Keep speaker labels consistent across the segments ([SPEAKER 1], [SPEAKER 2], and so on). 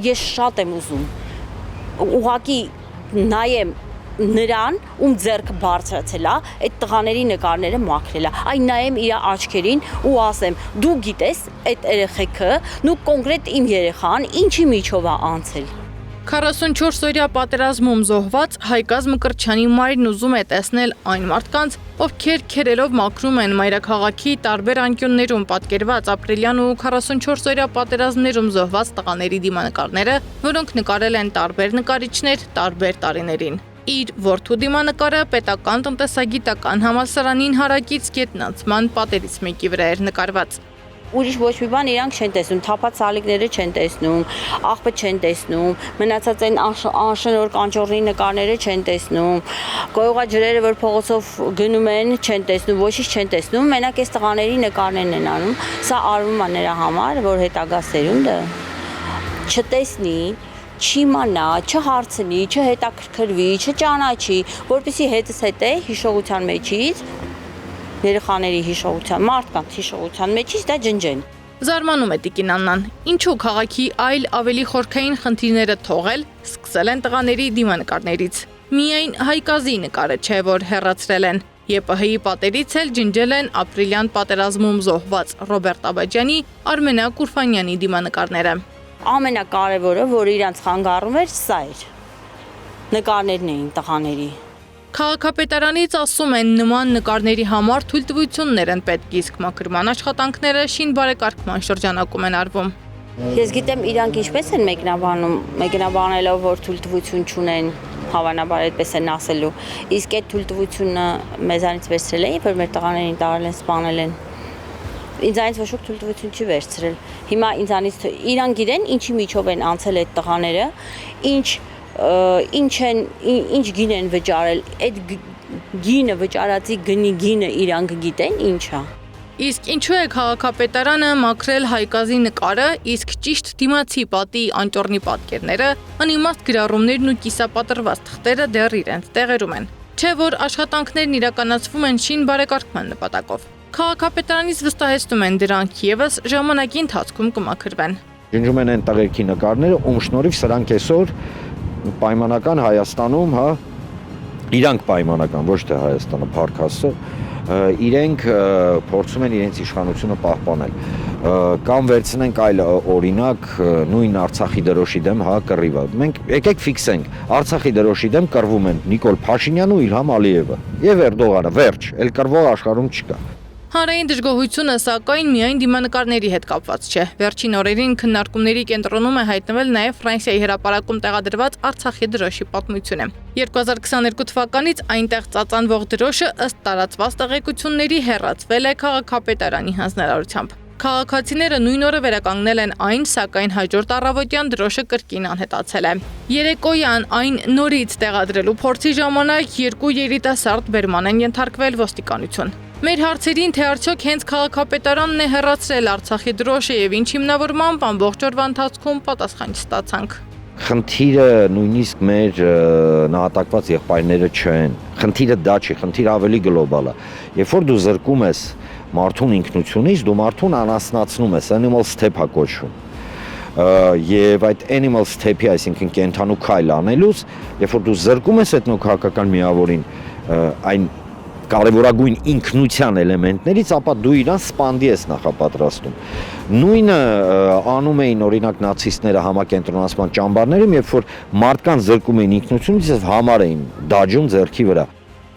[SPEAKER 1] ես շատ եմ ուզում ուղղակի նայեմ նրան, ում ձեռքը բարձրացել է, այդ տղաների նկարները մաքրել է, այն նայեմ իր աչքերին ու ասեմ, դու գիտես այդ երեխեքը, նու կոնկրետ իմ երեխան ինչի միջով է անցել։
[SPEAKER 2] 44-օրյա պատերազմում զոհված Հայգազ Մկրտչյանի մայրն ուզում է տեսնել այն մարդկանց, ովքեր քերելով մաքրում են մայրաքաղաքի տարբեր անկյուններում պատկերված ապրիլյան ու 44-օրյա պատերազմներում զոհված տղաների դիմանկարները, որոնք նկարել են տարբեր նկարիչներ տարբեր տարիներին։ Իր որդու դիմանկարը պետական տնտեսագիտական համալսարանին հարակից գետնանցման պատերից մեկի վրա էր նկարված։
[SPEAKER 1] Ուրիշ ոչ մի բան իրանք չեն տեսնում, թափած սալիկները չեն տեսնում, աղբը չեն տեսնում, մնացած այն անշնոր կանճորնի նկարները չեն տեսնում, գոյուղաջրերը, որ փողոցով գնում են, չեն տեսնում, ոչինչ չեն տեսնում, մենակ այս տղաների նկարներն են անում։ Սա արվում է նրա համար, որ հետագա սերունդը չտեսնի, չիմանա, չհարցնի, չհետաքրքրվի, չճանաչի, որպեսզի հետս հետ է հիշողության մեջից երեխաների հիշողության, մարդկանց հիշողության մեջից դա ջնջեն։
[SPEAKER 2] Զարմանում է Տիկին Աննան, ինչու քաղաքի այլ ավելի խորքային խնդիրները թողել, սկսել են տղաների դիմանկարներից։ Միայն Հայգազի նկարը չէ, որ հեռացրել են։ ԵՊՀ-ի պատերից էլ ջնջել են ապրիլյան պատերազմում զոհված Ռոբերտ Աբաջյանի, Արմենա Կուրֆանյանի դիմանկարները։
[SPEAKER 1] Ամենակարևորը, որ իրանց խանգարում էր, սա էր։ Նկարներն էին տղաների։
[SPEAKER 2] Քաղաքապետարանից ասում են նման նկարների համար թույլտվություններ են պետք, իսկ մաքրման աշխատանքները շին բարեկարգման շրջանակում են արվում։
[SPEAKER 1] Ես գիտեմ իրանք ինչպես են մեկնաբանում, մեկնաբանելով, որ թույլտվություն չունեն, հավանաբար այդպես են ասելու։ Իսկ այդ թույլտվությունը մեզանից վերցրել էին, որ մեր տղաներին տարել են, սպանել են։ Ինձանից ոչ ոք թույլտվություն չի վերցրել։ Հիմա ինձանից իրանք գիտեն ինչի միջով են անցել այդ տղաները, ինչ գին են վճարել, այդ գինը վճարածի գինը իրանք գիտեն ինչ է։
[SPEAKER 2] Իսկ ինչու է քաղաքապետարանը մաքրել Հայգազի նկարը, իսկ ճիշտ դիմացի պատի անճոռնի պատկերները, անիմաստ գրառումներն ու կիսապատրված թղթերը դեռ իրենց տեղերում են։ Չէ որ աշխատանքներն իրականացվում են շին բարեկարգման նպատակով։ Քաղաքապետարանից վստահեցնում են դրանք եւս ժամանակի ընթացքում կմաքրվեն։
[SPEAKER 3] Ջնջում են այն տղերքի նկարները, ում շնորհիվ սրանք այսօր պայմանական Հայաստանում, հա, իրանք պայմանական, ոչ թե Հայաստանը, փառք Աստծո, իրենք փորձում են իրենց իշխանությունը պահպանել։ Կամ վերցնենք այլ օրինակ, նույն Արցախի դրոշի դեմ, հա, կռիվը։ Մենք եկեք ֆիքսենք, Արցախի դրոշի դեմ կռվում են Նիկոլ Փաշինյանն ու Իլհամ Ալիևը եւ Էրդողանը, վերջ, էլ կռվող աշխարհում չկա։
[SPEAKER 2] Հանրային դժգոհությունը սակայն միայն դիմանկարների հետ կապված չէ։ Վերջին օրերին քննարկումների կենտրոնում է հայտնվել նաև Ֆրանսիայի հրապարակում տեղադրված Արցախի դրոշի պատմությունը։ 2022 թվականից այնտեղ ծածանվող դրոշը ըստ տարածված տեղեկությունների հեռացվել է քաղաքապետարանի հանձնարարությամբ։ Քաղաքացիները նույն օրը վերականգնել են այն, սակայն հաջորդ առավոտյան դրոշը կրկին անհետացել է։ Երեկոյան այն նորից տեղադրելու փորձի ժամանակ երկու երիտասարդ բերման են ենթարկվել ոստիկանություն։ Մեր հարցերին, թե արդյոք հենց քաղաքապետարանն է հեռացրել Արցախի դրոշը եւ ինչ հիմնավորմամբ ամբողջ օրվա ընթացքում պատասխան չստացանք։
[SPEAKER 3] Խնդիրը նույնիսկ մեր նահատակված եղբայրները չեն։ Խնդիրը դա չի, խնդիրը ավելի գլոբալ է։ Երբ որ դու զրկում ես մարդուն ինքնությունից, դու մարդուն անասնացնում ես, animal step-ա կոչվում։ Եվ այդ animal step-ի, այսինքն կենդանու քայլ անելուց, երբ որ դու զրկում ես էթնոքաղաքական միավորին այն կարևորագույն ինքնության էլեմենտներից, ապա դու իրան սպանդի ես նախապատրաստում։ Նույնը անում էին օրինակ նացիստները համակենտրոնացման ճամբարներում, երբ որ մարդկանց զրկում էին ինքնությունից, համար էին դաջում ձեռքի վրա։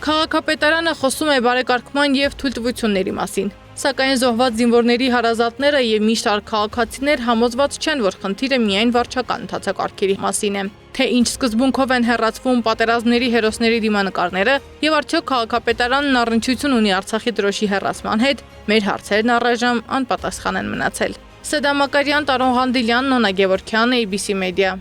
[SPEAKER 2] Քաղաքապետարանը խոսում է բարեկարգման եւ թույլտվությունների մասին, սակայն զոհված զինվորների հարազատները եւ մի շարք քաղաքացիներ համոզված չեն, որ խնդիրը միայն վարչական ընթացակարգերի մասին է։ Թե ինչ սկզբունքով են հեռացվում պատերազմների հերոսների դիմանկարները եւ արդյոք քաղաքապետարանն առնչություն ունի Արցախի դրոշի հեռացման հետ, մեր հարցերն առայժմ անպատասխան են մնացել։ Սեդա Մակարյան, Տարոն Ղանդիլյան, Նոնա Գևորգյան, ABC Media։